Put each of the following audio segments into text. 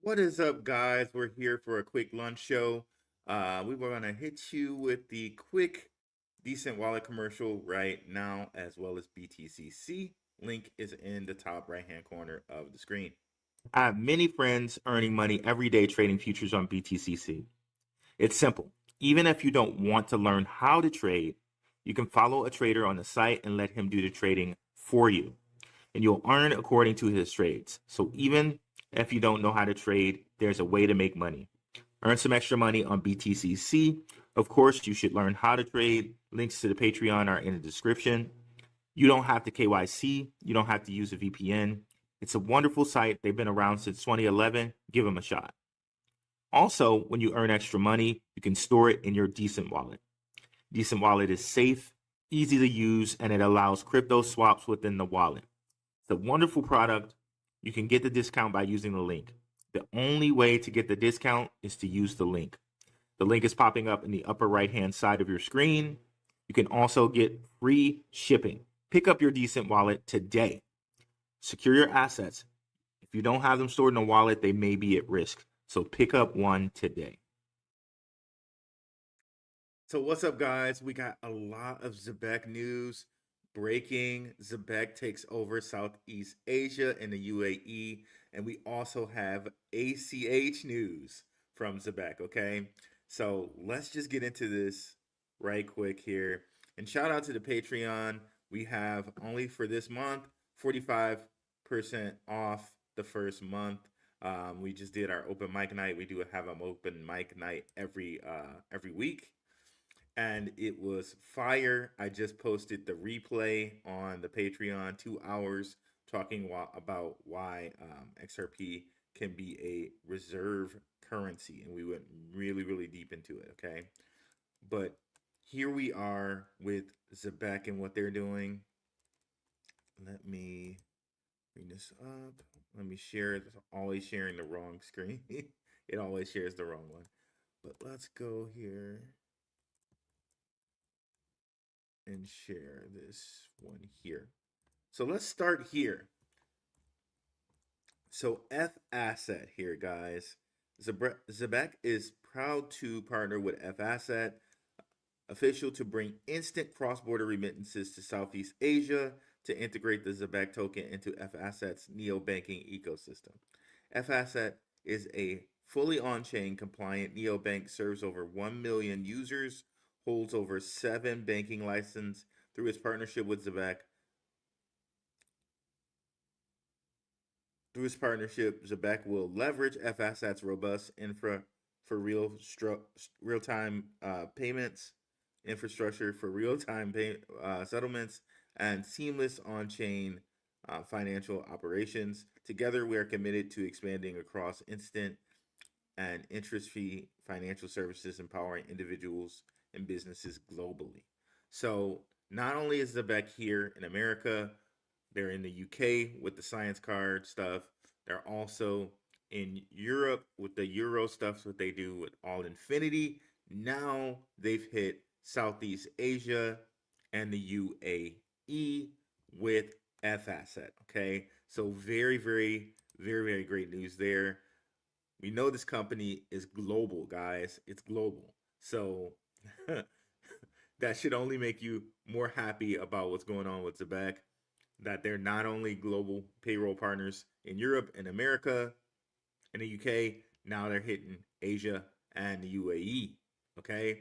What is up, guys? We're here for a quick lunch show. We were going to hit you with the quick decent wallet commercial right now, as well as BTCC. Link is in the top right hand corner of the screen. I have many friends earning money every day trading futures on BTCC. It's simple. Even if you don't want to learn how to trade, you can follow a trader on the site and let him do the trading for you, and you'll earn according to his trades. So even if you don't know how to trade, there's a way to make money. Earn some extra money on BTCC. Of course, you should learn how to trade. Links to the Patreon are in the description. You don't have to KYC. You don't have to use a VPN. It's a wonderful site. They've been around since 2011. Give them a shot. Also, when you earn extra money, you can store it in your Decent Wallet. Decent Wallet is safe, easy to use, and it allows crypto swaps within the wallet. It's a wonderful product. You can get the discount by using the link. The only way to get the discount is to use the link. The link is popping up in the upper right-hand side of your screen. You can also get free shipping. Pick up your Decent Wallet today. Secure your assets. If you don't have them stored in a wallet, they may be at risk. So pick up one today. So what's up, guys? We got a lot of ZEBEC news. Breaking: ZEBEC takes over Southeast Asia and the UAE. And we also have ACH news from ZEBEC, okay? So let's just get into this right quick here. And shout out to the Patreon. We have only for this month 45% off the first month. We just did our open mic night. We do have an open mic night every week, and it was fire. I just posted the replay on the Patreon, 2 hours talking about why XRP can be a reserve currency, and we went really, really deep into it. Okay, but here we are with ZEBEC and what they're doing. Let me bring this up. Let me share. It's always sharing the wrong screen. It always shares the wrong one. But let's go here and share this one here. So let's start here. So F Asset here, guys. ZEBEC is proud to partner with F Asset, official to bring instant cross-border remittances to Southeast Asia to integrate the ZEBEC token into F Asset's neo-banking ecosystem. F Asset is a fully on-chain compliant neobank, serves over 1 million users, holds over 7 banking licenses through its partnership with ZEBEC. Through its partnership, ZEBEC will leverage F Asset's robust infra for real-time payments, infrastructure for real-time settlements, and seamless on-chain financial operations. Together, we are committed to expanding across instant and interest-free financial services, empowering individuals and businesses globally. So not only is ZEBEC here in America, they're in the UK with the science card stuff. They're also in Europe with the Euro stuff, what they do with All Infinity. Now they've hit Southeast Asia and the UAE with F Asset. Okay. So very, very, very, very great news there. We know this company is global, guys. It's global. So that should only make you more happy about what's going on with ZEBEC, that they're not only global payroll partners in Europe and America and the UK, now they're hitting Asia and the UAE. Okay.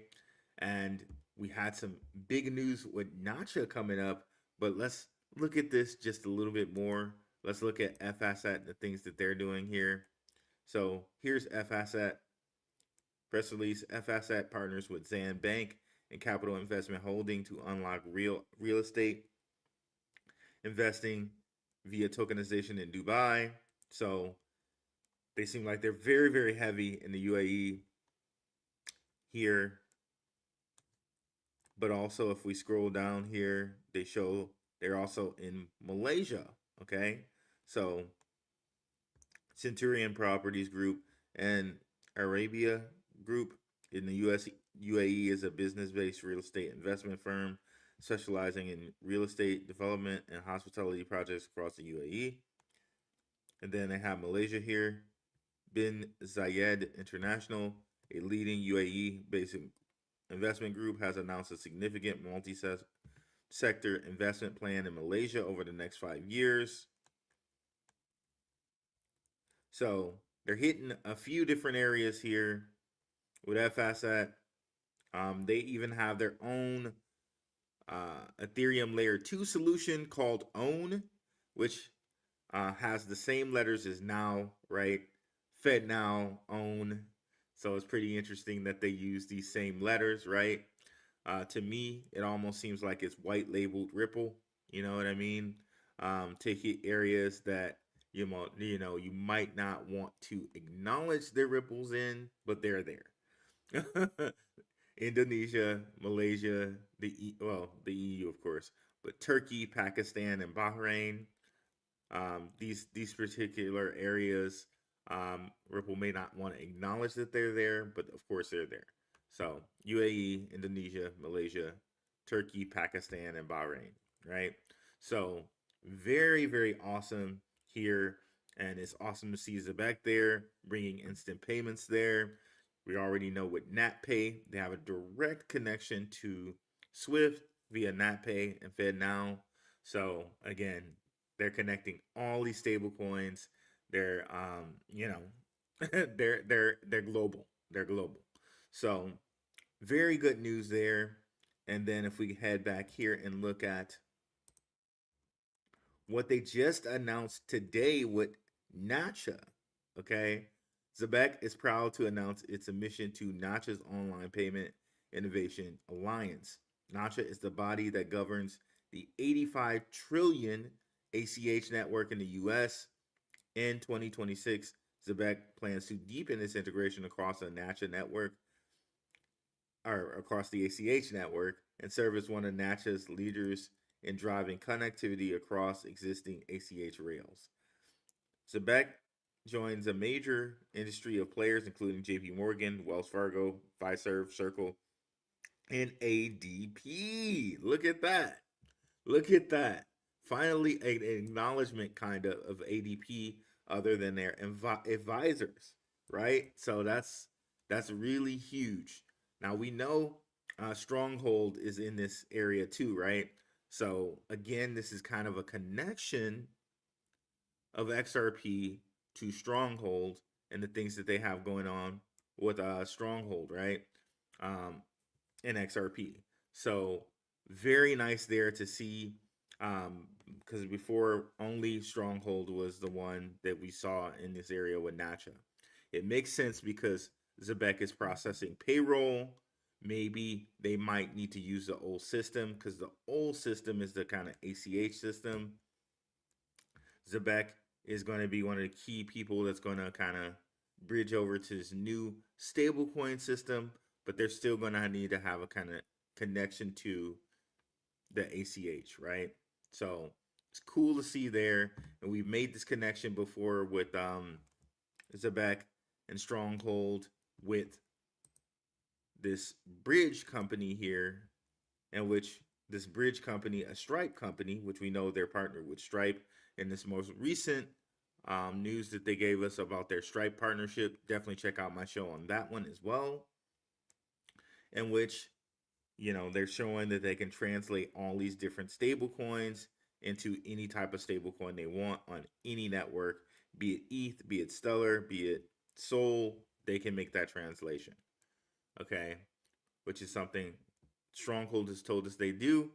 And we had some big news with Nacha coming up, but let's look at this just a little bit more. Let's look at F Asset and the things that they're doing here. So here's F Asset press release. F Asset partners with Zan Bank and Capital Investment Holding to unlock real estate investing via tokenization in Dubai. So they seem like they're very, very heavy in the UAE here. But also, if we scroll down here, they show they're also in Malaysia. Okay. So Centurion Properties Group and Arabia Group in the UAE is a business-based real estate investment firm specializing in real estate development and hospitality projects across the UAE. And then they have Malaysia here. bin Zayed International, a leading UAE-based investment group, has announced a significant multi-sector investment plan in Malaysia over the next 5 years. So they're hitting a few different areas here with FSAT. They even have their own Ethereum Layer 2 solution called OWN, which has the same letters as now, right? Fed now, OWN. So it's pretty interesting that they use these same letters, right? To me, it almost seems like it's white labeled Ripple. You know what I mean? To hit areas that you might not want to acknowledge their ripples in, but they're there. Indonesia, Malaysia, the EU, of course, but Turkey, Pakistan, and Bahrain. These particular areas, Ripple may not want to acknowledge that they're there, but of course they're there. So UAE, Indonesia, Malaysia, Turkey, Pakistan, and Bahrain, right? So very, very awesome here, and it's awesome to see ZEBEC there, bringing instant payments there. We already know with NatPay, they have a direct connection to Swift via NatPay and FedNow. So again, they're connecting all these stable coins. They're they're global. They're global. So very good news there. And then if we head back here and look at what they just announced today with Nacha, okay? ZEBEC is proud to announce its admission to Nacha's Online Payment Innovation Alliance. Nacha is the body that governs the 85 trillion ACH network in the US. In 2026, ZEBEC plans to deepen its integration across the Nacha network, or across the ACH network, and serve as one of Nacha's leaders in driving connectivity across existing ACH rails. ZEBEC joins a major industry of players, including JP Morgan, Wells Fargo, Fiserv, Circle, and ADP. Look at that. Look at that. Finally, an acknowledgement kind of ADP other than their advisors, right? So that's really huge. Now we know Stronghold is in this area too, right? So again, this is kind of a connection of XRP to Stronghold and the things that they have going on with Stronghold, right? In XRP. So very nice there to see, because before only Stronghold was the one that we saw in this area with Nacha. It makes sense because ZEBEC is processing payroll. Maybe they might need to use the old system because the old system is the kind of ACH system. ZEBEC is going to be one of the key people that's going to kind of bridge over to this new stablecoin system, but they're still going to need to have a kind of connection to the ACH, right? So it's cool to see there, and we've made this connection before with ZEBEC and Stronghold with this bridge company here, in which this bridge company, a Stripe company, which we know they're partnered with Stripe, in this most recent news that they gave us about their Stripe partnership. Definitely check out my show on that one as well, in which they're showing that they can translate all these different stable coins into any type of stable coin they want on any network, be it ETH, be it Stellar, be it Sol. They can make that translation, okay, which is something Stronghold has told us they do.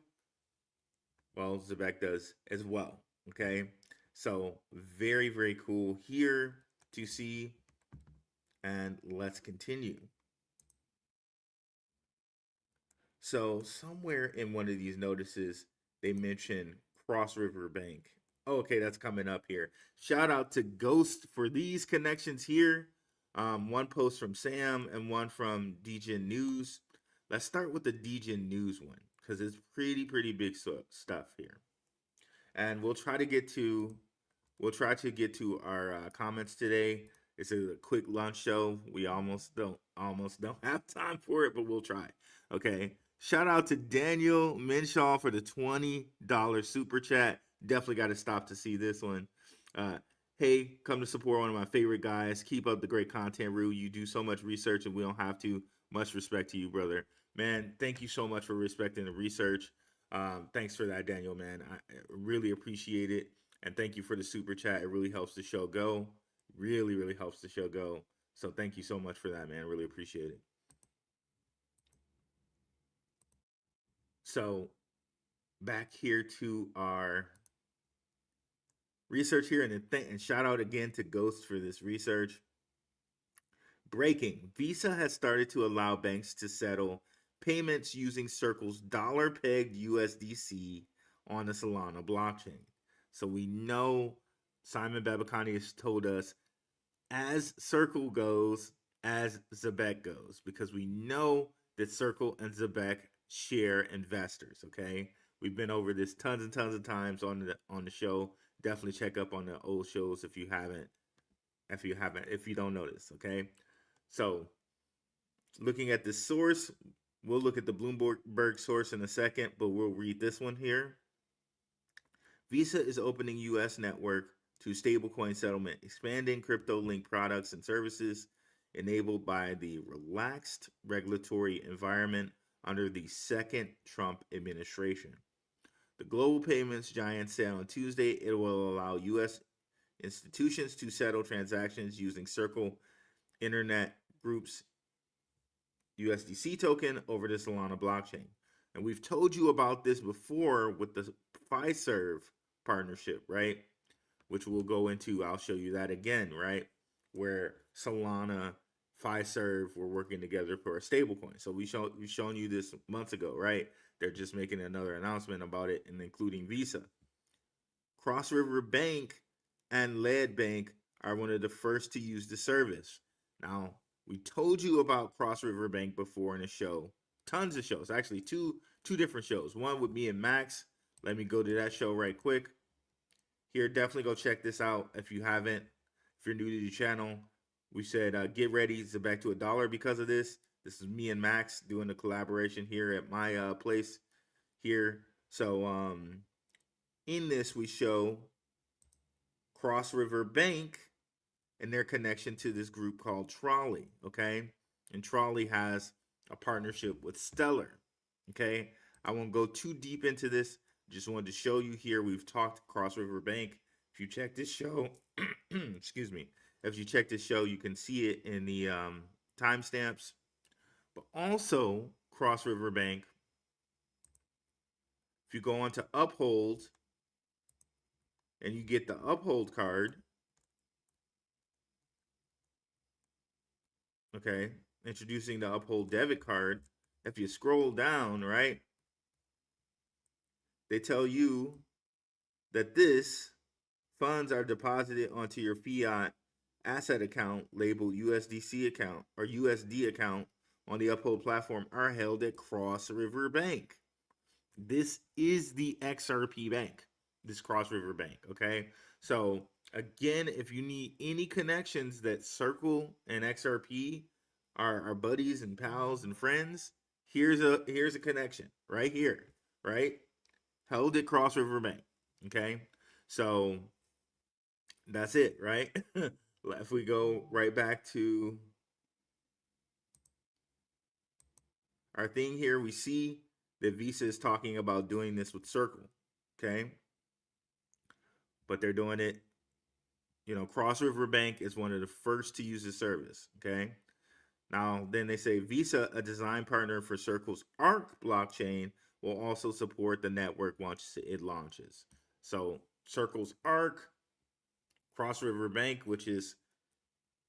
Well, ZEBEC does as well, okay? So very, very cool here to see, and let's continue. So somewhere in one of these notices, they mention Cross River Bank. Oh, okay, that's coming up here. Shout out to Ghost for these connections here. One post from Sam and one from DGen News. Let's start with the DGen News one because it's pretty big stuff here, and we'll try to get to our comments today. It's a quick lunch show. We almost don't have time for it, but we'll try. Okay. Shout out to Daniel Minshaw for the $20 super chat. Definitely got to stop to see this one. hey, come to support one of my favorite guys. Keep up the great content, Rue. You do so much research, and we don't have to. Much respect to you, brother. Man, thank you so much for respecting the research. Thanks for that, Daniel, man. I really appreciate it. And thank you for the super chat. It really helps the show go. Really, really helps the show go. So thank you so much for that, man. Really appreciate it. So back here to our research here, and shout out again to Ghost for this research. Breaking: Visa has started to allow banks to settle payments using Circle's dollar pegged USDC on the Solana blockchain. So we know Simon Babakani has told us as Circle goes, as ZEBEC goes, because we know that Circle and ZEBEC share investors. Okay, we've been over this tons and tons of times on the show. Definitely check up on the old shows if you haven't. If you don't know this, okay. So looking at the source, we'll look at the Bloomberg source in a second, but we'll read this one here. Visa is opening U.S. network to stablecoin settlement, expanding crypto-linked products and services enabled by the relaxed regulatory environment under the second Trump administration. The global payments giant said on Tuesday it will allow U.S. institutions to settle transactions using Circle Internet Group's USDC token over the Solana blockchain. And we've told you about this before with the Fiserv partnership, right? Which we'll go into. I'll show you that again, right? Where Solana, Fiserv were working together for a stablecoin. So we've shown you this months ago, right? They're just making another announcement about it, and including Visa. Cross River Bank and Lead Bank are one of the first to use the service. Now, we told you about Cross River Bank before in a show. Tons of shows. Actually, two different shows. One with me and Max. Let me go to that show right quick. Here, definitely go check this out if you haven't. If you're new to the channel, we said get ready to back to $1 because of this. This is me and Max doing the collaboration here at my place here. So in this, we show Cross River Bank and their connection to this group called Trolley, okay? And Trolley has a partnership with Stellar, okay? I won't go too deep into this. Just wanted to show you here. We've talked Cross River Bank. If you check this show, excuse me. If you check this show, you can see it in the timestamps. But also, Cross River Bank, if you go on to Uphold and you get the Uphold card, okay, introducing the Uphold debit card, if you scroll down, right, they tell you that this funds are deposited onto your fiat asset account labeled USDC account or USD account on the Uphold platform are held at Cross River Bank. This is the XRP bank, this Cross River Bank, okay? So again, if you need any connections that Circle and XRP are buddies and pals and friends, here's a connection right here, right? Held at Cross River Bank, okay? So that's it, right? If we go right back to our thing here, we see that Visa is talking about doing this with Circle, okay? But they're doing it, Cross River Bank is one of the first to use the service, okay? Now, then they say Visa, a design partner for Circle's ARC blockchain, will also support the network once it launches. So Circle's ARC, Cross River Bank, which is,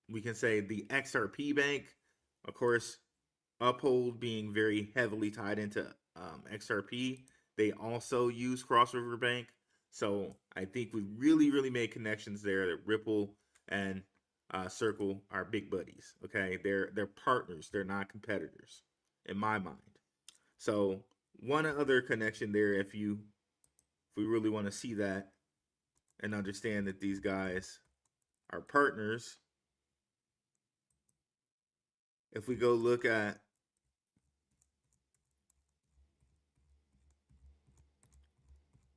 we can say, the XRP bank, of course, Uphold being very heavily tied into XRP, they also use Cross River Bank. So I think we really made connections there that Ripple and Circle are big buddies. Okay, they're partners. They're not competitors, in my mind. So one other connection there, if we really want to see that and understand that these guys are partners, if we go look at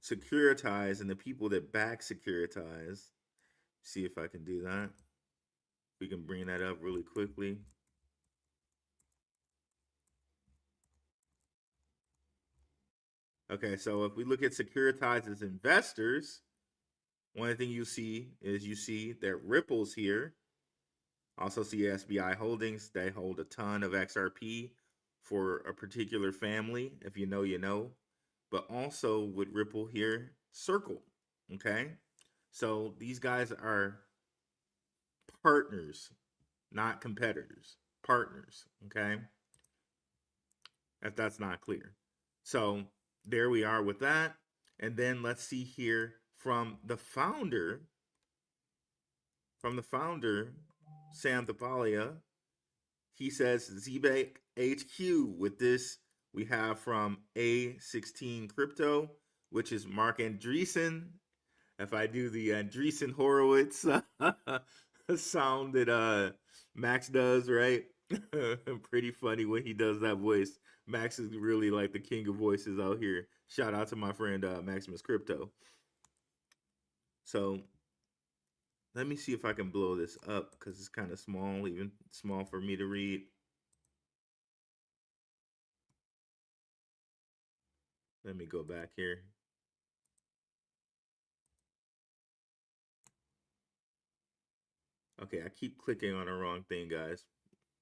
Securitize and the people that back Securitize, See if I can do that. We can bring that up really quickly. Okay, so if we look at securitized as investors, one thing you see is you see that Ripple's here. Also see SBI Holdings. They hold a ton of XRP for a particular family. If you know, you know. But also with Ripple here, Circle. Okay. So these guys are partners, not competitors. Partners. Okay. If that's not clear. So there we are with that. And then let's see here from the founder, Sam Tapalia. He says ZEBEC HQ. With this, we have from A16 Crypto, which is Mark Andreessen. If I do the Andreessen Horowitz sound that Max does, right? Pretty funny when he does that voice. Max is really like the king of voices out here. Shout out to my friend Maximus Crypto. So let me see if I can blow this up because it's kind of small, even small for me to read. Let me go back here. Okay, I keep clicking on the wrong thing, guys.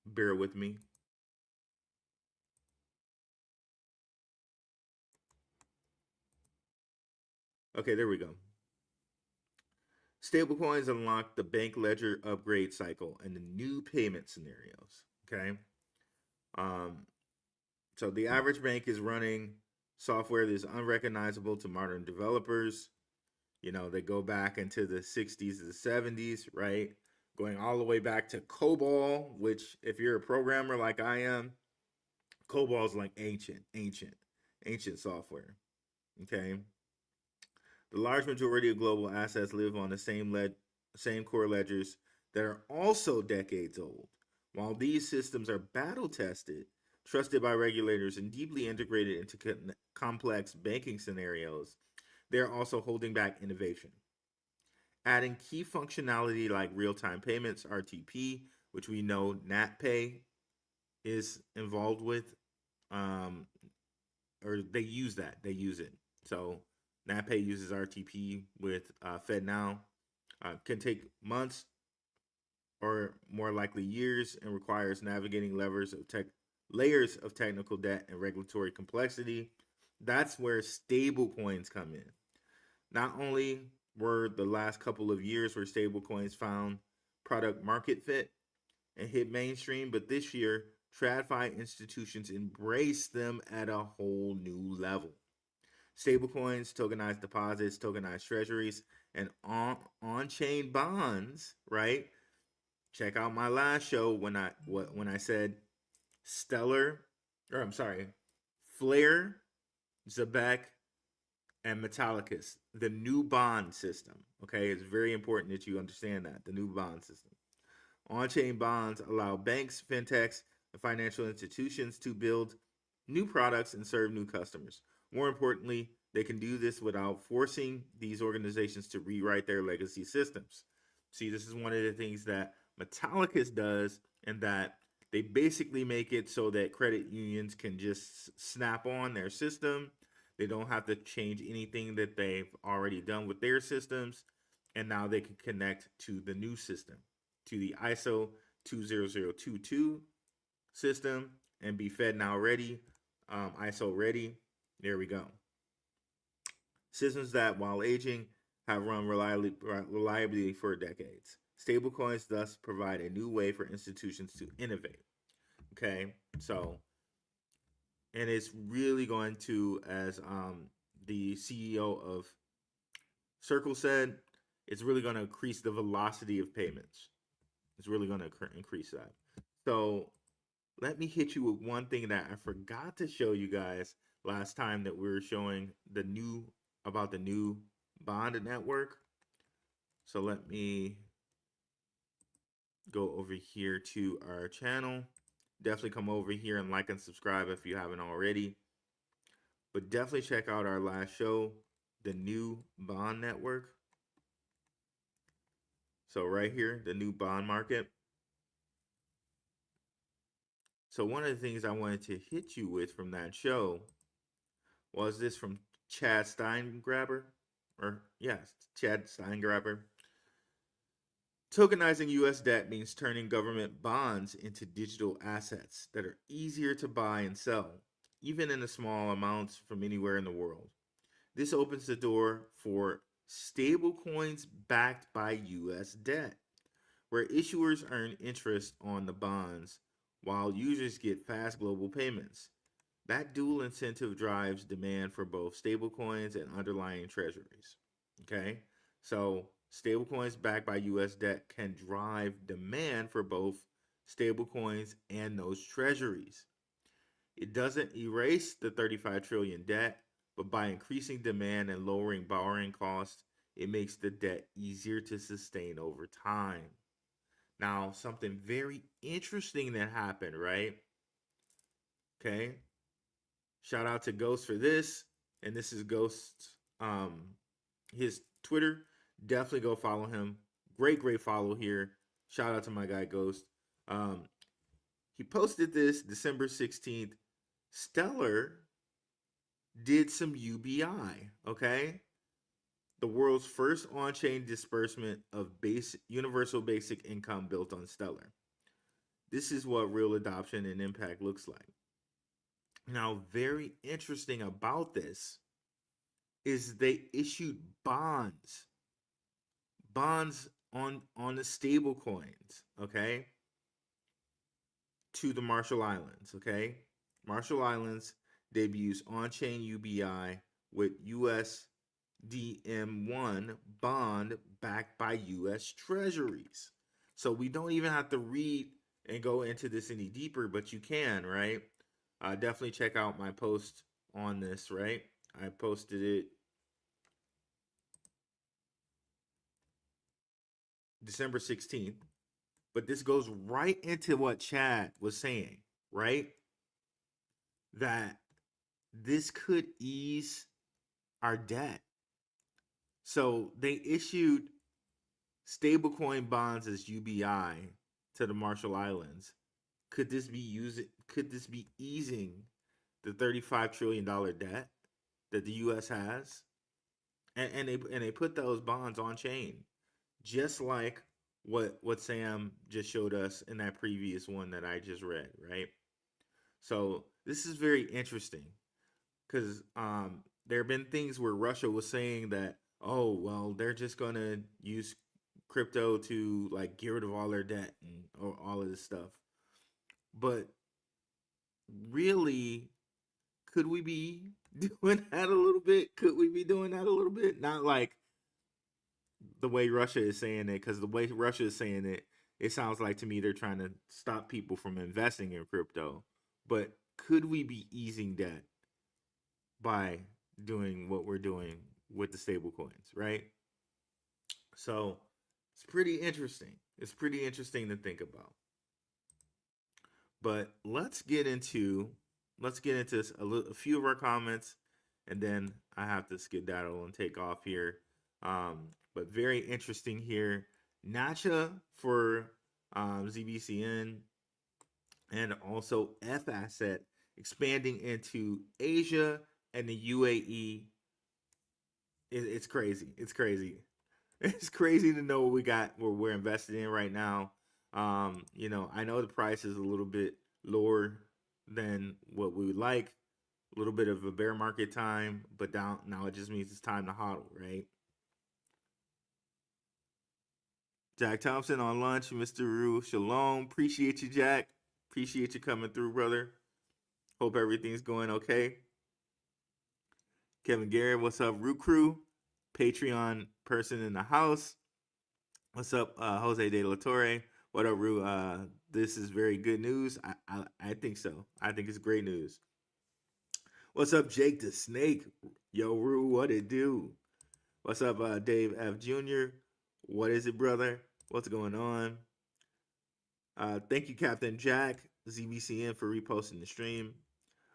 Bear with me. Okay, there we go. Stablecoins unlock the bank ledger upgrade cycle and the new payment scenarios. Okay. So the average bank is running software that is unrecognizable to modern developers. You know, they go back into the 60s to the 70s, right? Going all the way back to COBOL, which, if you're a programmer like I am, COBOL is like ancient software. Okay. The large majority of global assets live on the same core ledgers that are also decades old. While these systems are battle tested, trusted by regulators, and deeply integrated into complex banking scenarios, they're also holding back innovation. Adding key functionality like real time payments, RTP, which we know NatPay is involved with, um, or they use it. So NatPay uses RTP with FedNow. Can take months or more likely years and requires navigating layers of technical debt and regulatory complexity. That's where stable coins come in. Not only were the last couple of years where stable coins found product market fit and hit mainstream, but this year, TradFi institutions embrace them at a whole new level. Stablecoins, tokenized deposits, tokenized treasuries, and on-chain bonds, right? Check out my last show when I said Flare, ZEBEC, and Metallicus, the new bond system. Okay, it's very important that you understand that the new bond system. On-chain bonds allow banks, fintechs, and financial institutions to build new products and serve new customers. More importantly, they can do this without forcing these organizations to rewrite their legacy systems. See, this is one of the things that Metallicus does, and that they basically make it so that credit unions can just snap on their system. They don't have to change anything that they've already done with their systems, and now they can connect to the new system, to the ISO 20022 system, and be FedNow ready, ISO ready. There we go. Systems that, while aging, have run reliably for decades. Stablecoins thus provide a new way for institutions to innovate. Okay, so, and it's really going to, as the CEO of Circle said, it's really going to increase the velocity of payments. It's really going to increase that. So let me hit you with one thing that I forgot to show you guys last time that we were showing the new bond network. So let me go over here to our channel. Definitely come over here and like and subscribe if you haven't already. But definitely check out our last show, the new bond network. So right here, the new bond market. So one of the things I wanted to hit you with from that show was this from Chad Steingraber, or yes, Chad Steingraber. Tokenizing US debt means turning government bonds into digital assets that are easier to buy and sell, even in small amounts from anywhere in the world. This opens the door for stablecoins backed by US debt, where issuers earn interest on the bonds while users get fast global payments. That dual incentive drives demand for both stablecoins and underlying treasuries. Okay? So, stablecoins backed by US debt can drive demand for both stablecoins and those treasuries. It doesn't erase the 35 trillion debt, but by increasing demand and lowering borrowing costs, it makes the debt easier to sustain over time. Now, something very interesting that happened, right? Okay. Shout out to Ghost for this. And this is Ghost's his Twitter. Definitely go follow him. Great follow here. Shout out to my guy Ghost. Um, he posted this December 16th. Stellar did some UBI, okay? The world's first on-chain disbursement of universal basic income built on Stellar. This is what real adoption and impact looks like. Now, very interesting about this is they issued bonds on the stable coins, okay, to the Marshall Islands, okay. Marshall Islands debuts on-chain UBI with USDM1 bond backed by US Treasuries. So we don't even have to read and go into this any deeper, but you can, right? Definitely check out my post on this, right? I posted it December 16th, but this goes right into what Chad was saying, right? That this could ease our debt. So they issued stablecoin bonds as UBI to the Marshall Islands. Could this be easing the $35 trillion debt that the US has? And they put those bonds on chain, just like what Sam just showed us in that previous one that I just read, right? So this is very interesting because there have been things where Russia was saying that, oh well, they're just gonna use crypto to like get rid of all their debt and or all of this stuff. But really, could we be doing that a little bit? Could we be doing that a little bit? Not like the way Russia is saying it, because the way Russia is saying it, it sounds like to me they're trying to stop people from investing in crypto. But could we be easing debt by doing what we're doing with the stable coins, right? So it's pretty interesting. It's pretty interesting to think about. But let's get into a few of our comments, and then I have to skedaddle and take off here. But very interesting here. Nacha for ZBCN, and also F Asset expanding into Asia and the UAE. It's crazy. It's crazy. It's crazy to know what we got, what we're invested in right now. I know the price is a little bit lower than what we would like. A little bit of a bear market time, but down now it just means it's time to hodl, right? Jack Thompson on lunch, Mr. Rue, shalom. Appreciate you, Jack. Appreciate you coming through, brother. Hope everything's going okay. Kevin Garrett, what's up, Root Crew? Patreon person in the house. What's up, Jose De La Torre? What up, Rue? This is very good news. I think so. I think it's great news. What's up, Jake the Snake? Yo, Rue, what it do? What's up, Dave F. Jr.? What is it, brother? What's going on? Thank you, Captain Jack, ZBCN, for reposting the stream.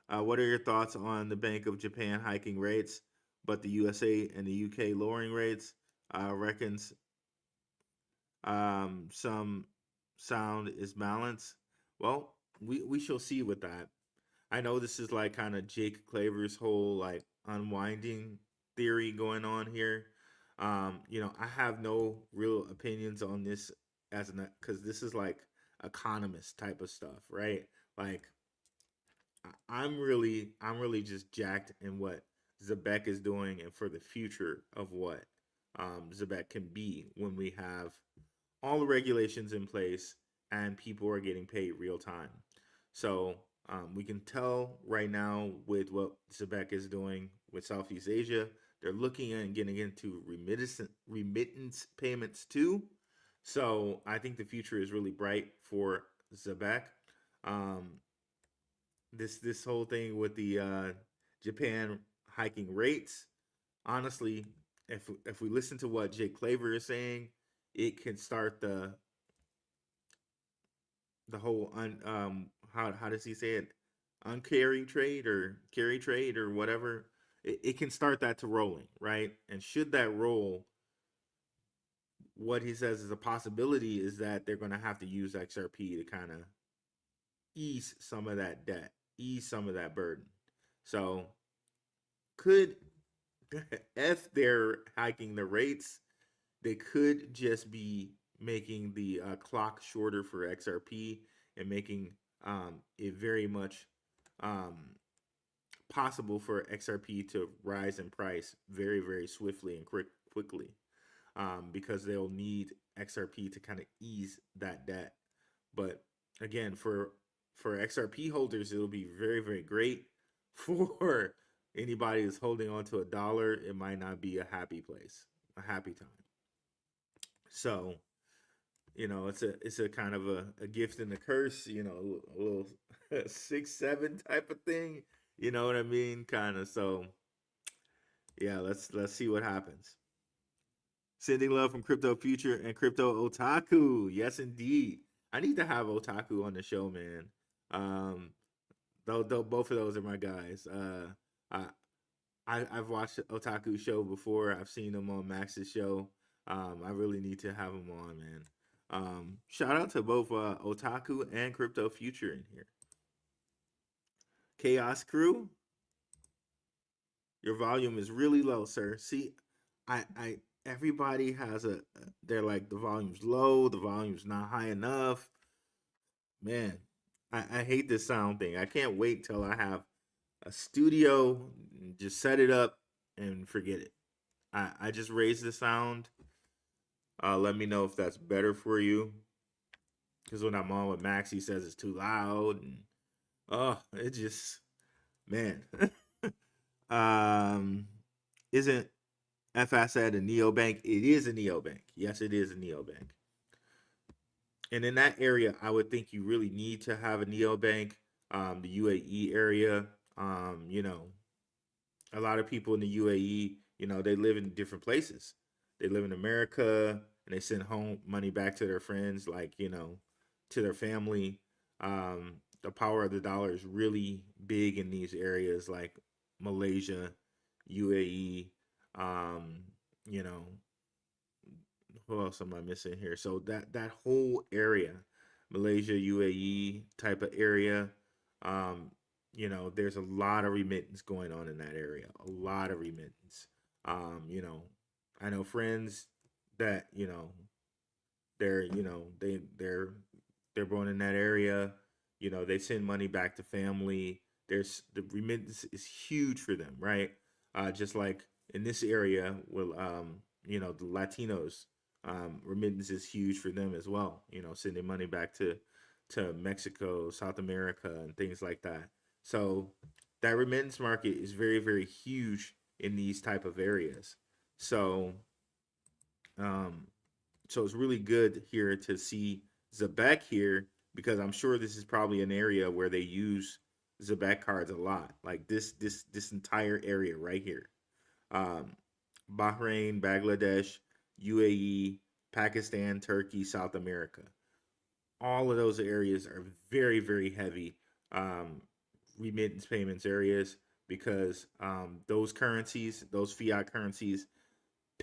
What are your thoughts on the Bank of Japan hiking rates, but the USA and the UK lowering rates? Reckons some sound is balance. Well, we shall see with that. I know this is like kind of Jake Claver's whole like unwinding theory going on here. I have no real opinions on this as an because this is like economist type of stuff, right? Like I'm really just jacked in what ZEBEC is doing and for the future of what ZEBEC can be when we have all the regulations in place and people are getting paid real time. So we can tell right now with what ZEBEC is doing with Southeast Asia, they're looking at getting into remittance payments too. So I think the future is really bright for ZEBEC. Um, this whole thing with the Japan hiking rates, honestly, if we listen to what Jake Claver is saying, it can start the whole how does he say it, uncarry trade or carry trade or whatever. It can start that to rolling, right? And should that roll, what he says is a possibility is that they're going to have to use XRP to kind of ease some of that debt, ease some of that burden. So could if they're hiking the rates, they could just be making the clock shorter for XRP and making it very much um, possible for XRP to rise in price very, very swiftly and quickly because they'll need XRP to kind of ease that debt. But again, for XRP holders, it'll be very, very great. For anybody that's holding on to a dollar, it might not be a happy place, a happy time. So, it's a kind of a gift and a curse, a little 6-7 type of thing. You know what I mean? Kind of. So, yeah, let's see what happens. Sending love from Crypto Future and Crypto Otaku. Yes, indeed. I need to have Otaku on the show, man. Um, though both of those are my guys. I, I've watched Otaku show before. I've seen him on Max's show. I really need to have him on, man. Shout out to both Otaku and Crypto Future in here. Chaos Crew, your volume is really low, sir. See, I everybody has they're like the volume's low, the volume's not high enough. Man, I hate this sound thing. I can't wait till I have a studio, just set it up and forget it. I just raised the sound. Let me know if that's better for you. Because when I'm on with Max, he says it's too loud, and it just, man. um, isn't FSAT a neobank? It is a neobank. Yes, it is a neobank. And in that area, I would think you really need to have a neobank. The UAE area, a lot of people in the UAE, they live in different places. They live in America and they send home money back to their friends, like, to their family. The power of the dollar is really big in these areas like Malaysia, UAE, you know, who else am I missing here? So that whole area, Malaysia, UAE type of area, um, there's a lot of remittance going on in that area. A lot of remittance. I know friends that they're they're born in that area. They send money back to family. There's the remittance is huge for them, right? Just like in this area, well, the Latinos, remittance is huge for them as well. Sending money back to Mexico, South America, and things like that. So that remittance market is very, very huge in these type of areas. So, um, so it's really good here to see Zebek here because I'm sure this is probably an area where they use Zebek cards a lot. Like this entire area right here. Um, Bahrain, Bangladesh, UAE, Pakistan, Turkey, South America. All of those areas are very, very heavy um, remittance payments areas because those currencies, those fiat currencies,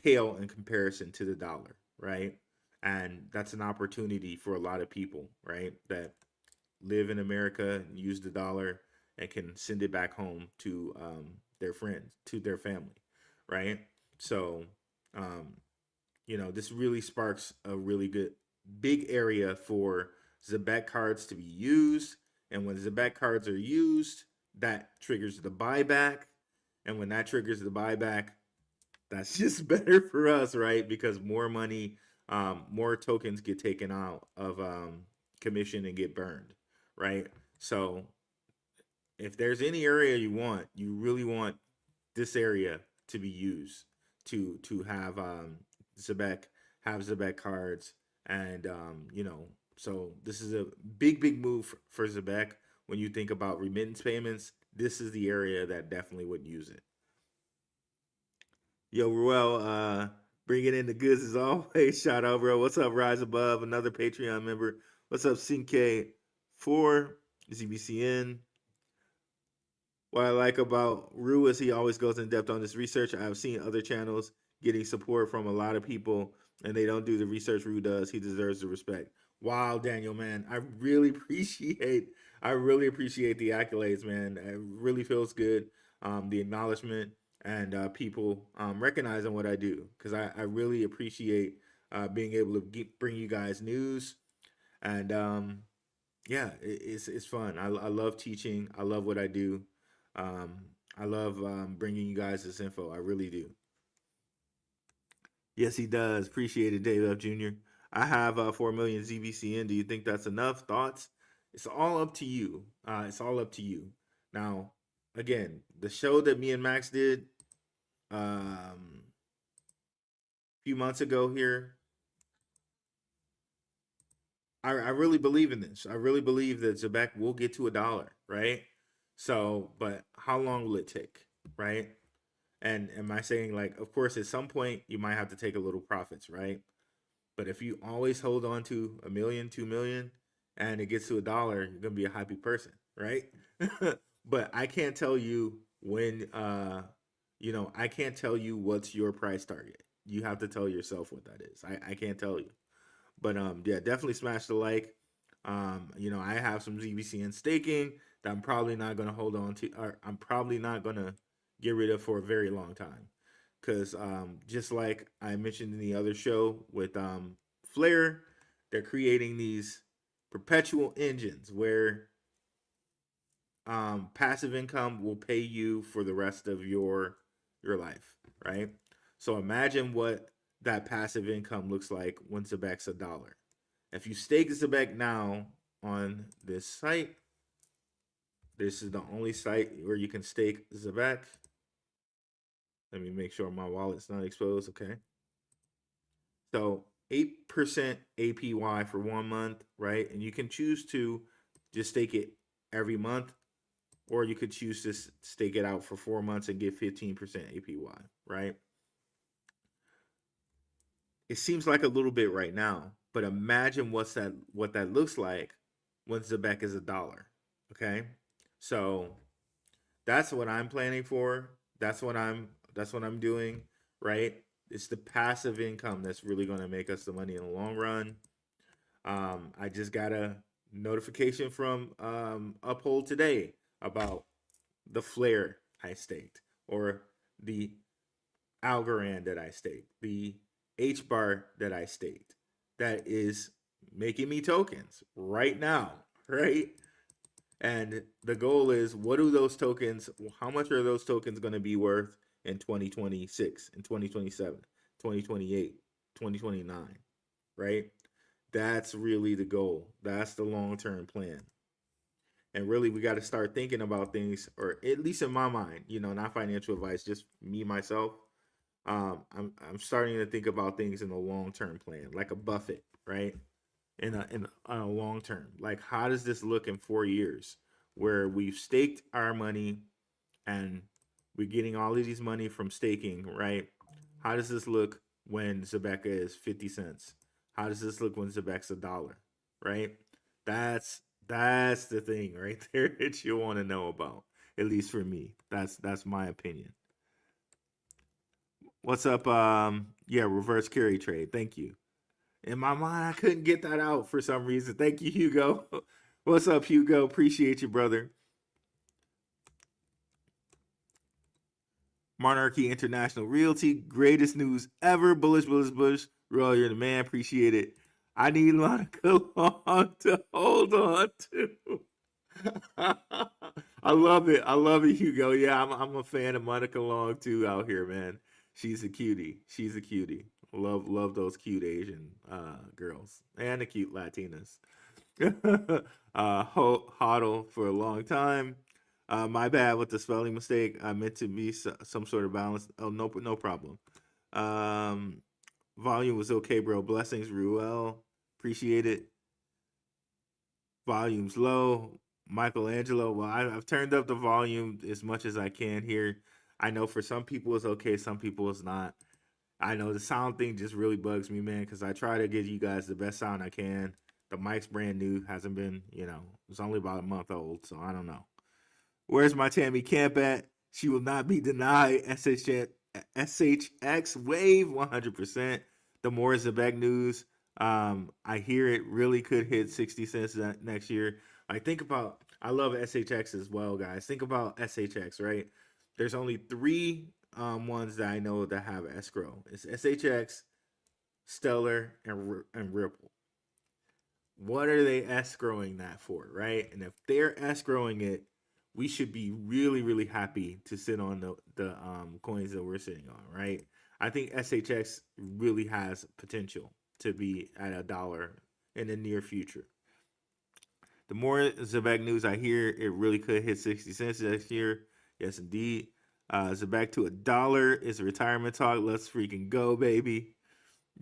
pale in comparison to the dollar, right? And that's an opportunity for a lot of people, right? That live in America, use the dollar, and can send it back home to their friends, to their family, right? So, um, this really sparks a really good big area for ZEBEC cards to be used. And when ZEBEC cards are used, that triggers the buyback. And when that triggers the buyback, that's just better for us, right? Because more money, more tokens get taken out of commission and get burned, right? So if there's any area you really want this area to be used to have ZEBEC, have ZEBEC cards, and so this is a big move for ZEBEC. When you think about remittance payments, this is the area that definitely would use it. Yo, Ruel, bringing in the goods as always. Shout out, bro. What's up, Rise Above? Another Patreon member. What's up, CK4, ZBCN? What I like about Rue is he always goes in depth on his research. I've seen other channels getting support from a lot of people, and they don't do the research Rue does. He deserves the respect. Wow, Daniel, man, I really appreciate the accolades, man. It really feels good. The acknowledgement and people recognizing what I do, because I really appreciate being able to bring you guys news. And yeah, it's fun. I love teaching. I love what I do. Um, I love bringing you guys this info. I really do. Yes, he does. Appreciate it, Dave F. Jr. I have 4 million ZBCN. Do you think that's enough? Thoughts? It's all up to you. It's all up to you. Now, again, the show that me and Max did a few months ago here, I really believe in this. I really believe that ZEBEC will get to $1, right? So, but how long will it take, right? And am I saying, like, of course, at some point you might have to take a little profits, right? But if you always hold on to a million, 2 million, and it gets to $1, you're gonna be a happy person, right? But I can't tell you when, I can't tell you what's your price target. You have to tell yourself what that is. I can't tell you. But yeah, definitely smash the like. I have some ZBCN staking that I'm probably not gonna hold on to, or I'm probably not gonna get rid of for a very long time. Because just like I mentioned in the other show with Flare, they're creating these perpetual engines where passive income will pay you for the rest of your life, right? So imagine what that passive income looks like when ZEBEC's $1. If you stake ZEBEC now on this site, this is the only site where you can stake ZEBEC. Let me make sure my wallet's not exposed. Okay. So 8% APY for 1 month, right? And you can choose to just stake it every month, or you could choose to stake it out for 4 months and get 15% APY, right? It seems like a little bit right now, but imagine what that looks like when ZEBEC is $1. Okay, so that's what I'm planning for. That's what I'm doing, right? It's the passive income that's really going to make us the money in the long run. I just got a notification from Uphold today about the Flare I staked, or the Algorand that I staked, the H bar that I staked. That is making me tokens right now, right? And the goal is, what do those tokens, how much are those tokens going to be worth in 2026, in 2027, 2028, 2029, right? That's really the goal. That's the long-term plan. And really, we got to start thinking about things, or at least in my mind, not financial advice, just me, myself. I'm starting to think about things in a long-term plan, like a Buffett, right? In a long term, like, how does this look in 4 years, where we've staked our money and we're getting all of these money from staking, right? How does this look when ZEBEC is 50 cents? How does this look when ZEBEC's $1, right? That's the thing right there that you want to know about. At least for me, that's my opinion. What's up? Yeah, reverse carry trade. Thank you. In my mind, I couldn't get that out for some reason. Thank you, Hugo. What's up, Hugo? Appreciate you, brother. Monarchy International Realty, greatest news ever. Bullish, bullish, bullish. Royal, you're the man. Appreciate it. I need Monica Long to hold on to. I love it. I love it, Hugo. Yeah, I'm a fan of Monica Long too out here, man. She's a cutie. She's a cutie. Love those cute Asian girls and the cute Latinas. Hodl for a long time. My bad with the spelling mistake. I meant to be some sort of balance. Oh, no problem. Um, volume was okay, bro. Blessings, Ruel. Appreciate it. Volume's low. Michelangelo. Well, I've turned up the volume as much as I can here. I know for some people it's okay, some people it's not. I know the sound thing just really bugs me, man, because I try to give you guys the best sound I can. The mic's brand new, hasn't been, it's only about a month old, so I don't know. Where's my Tammy Camp at? She will not be denied. SHX Wave 100%. The more ZEBEC news. I hear it really could hit 60 cents next year. I love SHX as well, guys. Think about SHX, right? There's only three ones that I know that have escrow. It's SHX, Stellar, and Ripple. What are they escrowing that for, right? And if they're escrowing it, we should be really, really happy to sit on the coins that we're sitting on, right? I think SHX really has potential to be at $1 in the near future. The more ZEBEC news I hear, it really could hit 60 cents next year. Yes, indeed. ZEBEC to $1 is a retirement talk. Let's freaking go, baby.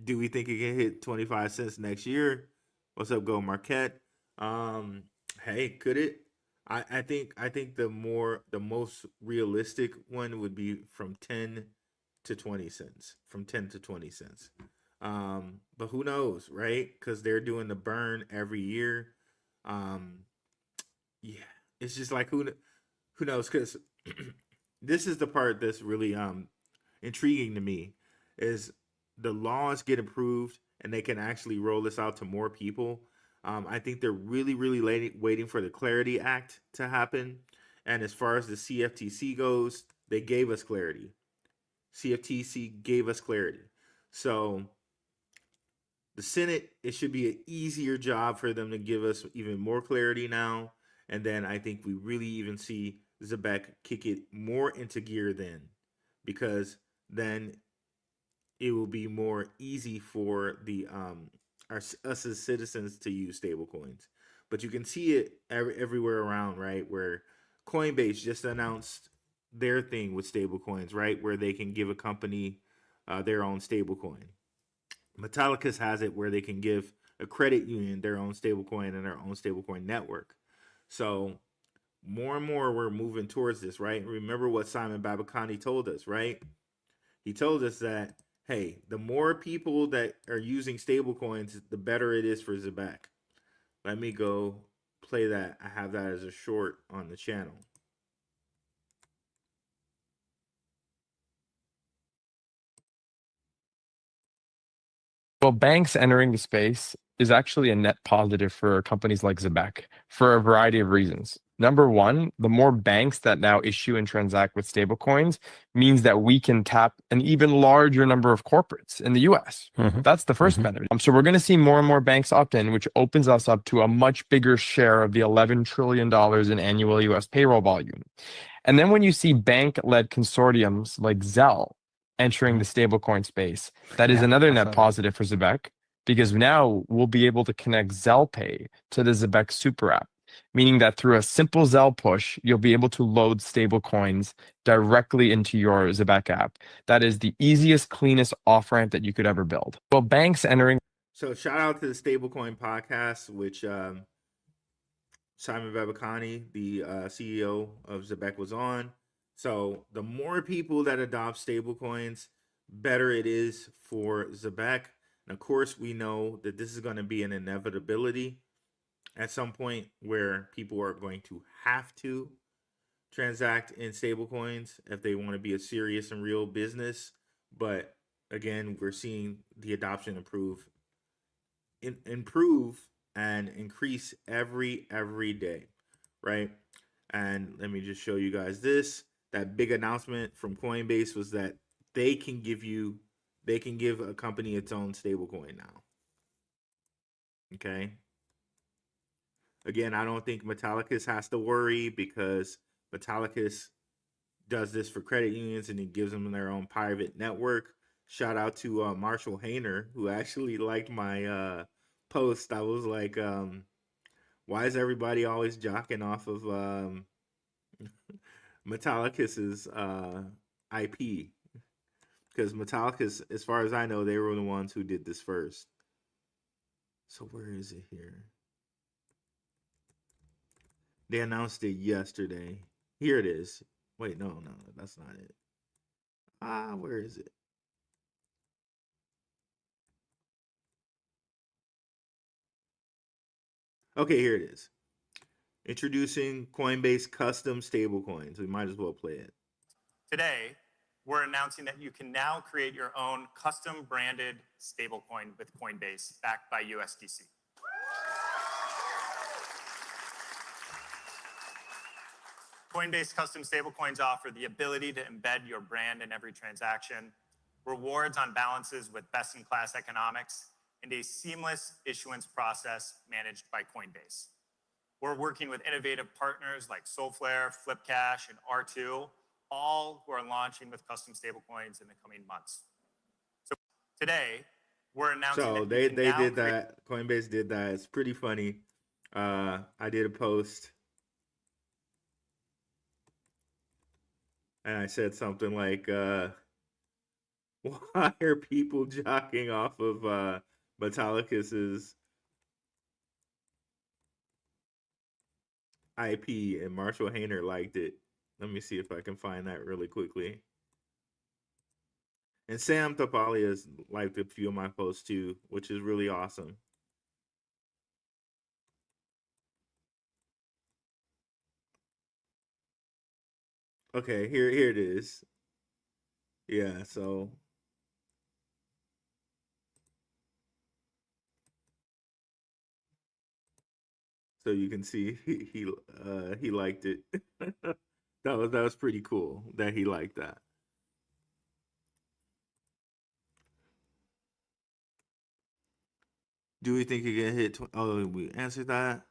Do we think it can hit 25 cents next year? What's up, Go Marquette? Hey, could it? I think the most realistic one would be from 10 to 20 cents. From 10 to 20 cents. But who knows, right? Because they're doing the burn every year. Yeah, it's just like who knows? Because this is the part that's really intriguing to me is the laws get approved and they can actually roll this out to more people. I think they're really, really waiting for the Clarity Act to happen. And as far as the CFTC goes, they gave us clarity. CFTC gave us clarity. So the Senate, it should be an easier job for them to give us even more clarity now. And then I think we really even see ZEBEC kick it more into gear then, because then it will be more easy for the us as citizens to use stablecoins. But you can see it everywhere around, right? Where Coinbase just announced their thing with stablecoins, right? Where they can give a company their own stablecoin. Metallicus has it where they can give a credit union their own stablecoin and their own stablecoin network. So more and more we're moving towards this, right? Remember what Simon Babakani told us, right? He told us that, hey, the more people that are using stablecoins, the better it is for ZEBEC. Let me go play that. I have that as a short on the channel. Well, banks entering the space is actually a net positive for companies like ZEBEC for a variety of reasons. Number one, the more banks that now issue and transact with stablecoins means that we can tap an even larger number of corporates in the US. That's the first benefit. So we're going to see more and more banks opt in, which opens us up to a much bigger share of the $11 trillion in annual US payroll volume. And then when you see bank-led consortiums like Zelle entering the stablecoin space, that is another net positive for ZEBEC, because now we'll be able to connect Zelle Pay to the ZEBEC super app, meaning that through a simple Zelle push, you'll be able to load stablecoins directly into your ZEBEC app. That is the easiest, cleanest off-ramp that you could ever build. Well, banks entering... So shout out to the Stablecoin Podcast, which Simon Babakani, the CEO of ZEBEC, was on. So the more people that adopt stablecoins, better it is for ZEBEC. And of course, we know that this is going to be an inevitability at some point where people are going to have to transact in stablecoins if they want to be a serious and real business. But again, we're seeing the adoption improve improve and increase every day, right? And let me just show you guys this. That big announcement from Coinbase was that they can give a company its own stablecoin now. Okay. Again, I don't think Metallicus has to worry because Metallicus does this for credit unions and it gives them their own private network. Shout out to Marshall Hayner, who actually liked my post. I was like, why is everybody always jocking off of Metallicus's IP? Because Metallicus, as far as I know, they were the ones who did this first. So where is it here? They announced it yesterday. Here it is. Wait, no, that's not it. Where is it? Okay, here it is. Introducing Coinbase custom stablecoins. We might as well play it. Today, we're announcing that you can now create your own custom branded stablecoin with Coinbase backed by USDC. Coinbase custom stablecoins offer the ability to embed your brand in every transaction, rewards on balances with best-in-class economics, and a seamless issuance process managed by Coinbase. We're working with innovative partners like Solflare, Flipcash, and R2, all who are launching with custom stablecoins in the coming months. So today, we're announcing So they did that. Coinbase did that. It's pretty funny. I did a post and I said something like, why are people jocking off of Metallicus's IP? And Marshall Hayner liked it. Let me see if I can find that really quickly. And Sam Tapali has liked a few of my posts too, which is really awesome. Okay, here it is. Yeah, so you can see he liked it. that was pretty cool that he liked that. Do we think you can hit? Oh, we answered that.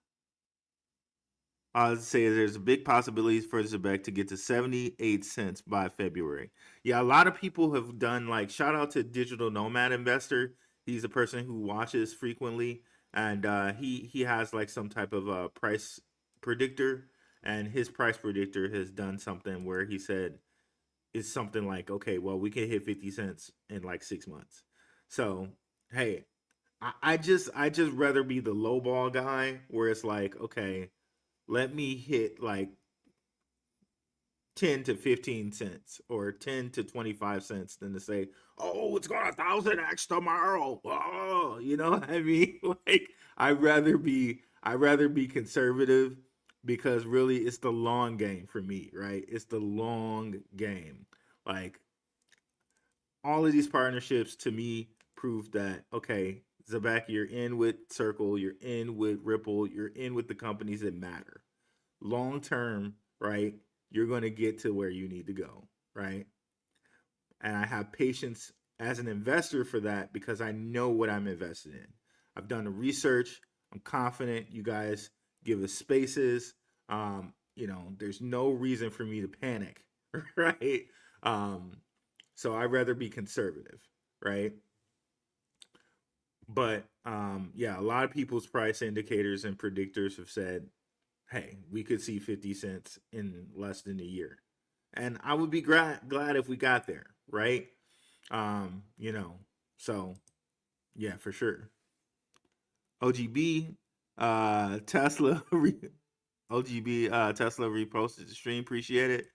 I would say there's a big possibility for ZEBEC to get to 78 cents by February. Yeah, a lot of people have done like shout out to Digital Nomad Investor. He's a person who watches frequently, and he has like some type of price predictor, and his price predictor has done something where he said it's something like, okay, well we can hit 50 cents in like 6 months. So hey, I just rather be the low ball guy where it's like, okay, let me hit like 10 to 15 cents or 10 to 25 cents than to say, oh, it's going 1,000x tomorrow. Oh, you know what I mean? Like I'd rather be conservative because really it's the long game for me, right? It's the long game. Like all of these partnerships to me prove that, okay, ZEBEC, you're in with Circle, you're in with Ripple, you're in with the companies that matter. Long term, right? You're going to get to where you need to go, right? And I have patience as an investor for that because I know what I'm invested in. I've done the research. I'm confident you guys give us spaces. There's no reason for me to panic, right? So I'd rather be conservative, right? But yeah, a lot of people's price indicators and predictors have said, hey, we could see 50 cents in less than a year. And I would be glad if we got there, right? So yeah, for sure. OGB, Tesla, OGB, Tesla reposted the stream. Appreciate it.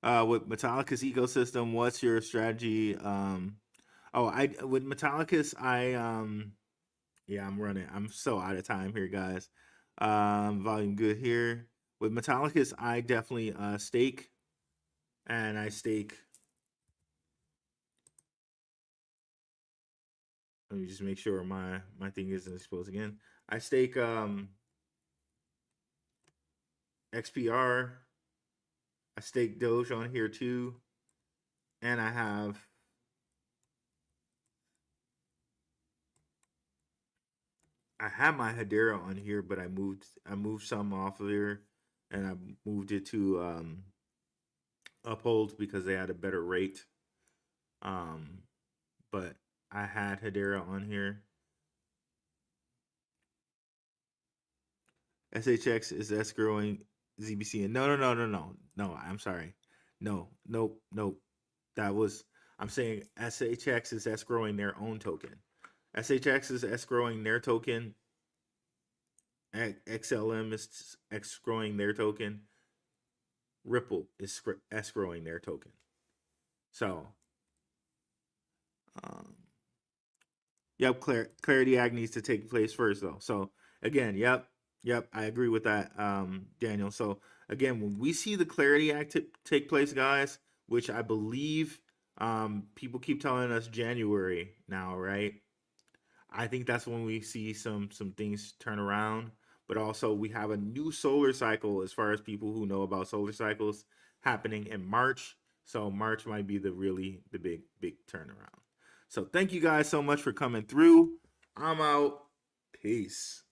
With Metallicus ecosystem, what's your strategy? With Metallicus, I'm running. I'm so out of time here, guys. Volume good here. With Metallicus, I definitely stake, and I stake Let me just make sure my thing isn't exposed again. I stake XPR. I stake Doge on here too, and I have my Hedera on here, but I moved some off of here, and I moved it to Uphold because they had a better rate. But I had Hedera on here. SHX is escrowing ZBCN. No. I'm sorry. Nope. That was, I'm saying SHX is escrowing their own token. SHX is escrowing their token. XLM is escrowing their token. Ripple is escrowing their token. So, yep, Clarity Act needs to take place first, though. So, again, yep, I agree with that, Daniel. So, again, when we see the Clarity Act take place, guys, which I believe people keep telling us January now, right? I think that's when we see some things turn around. But also, we have a new solar cycle, as far as people who know about solar cycles, happening in March. So March might be the big turnaround. So thank you guys so much for coming through. I'm out. Peace.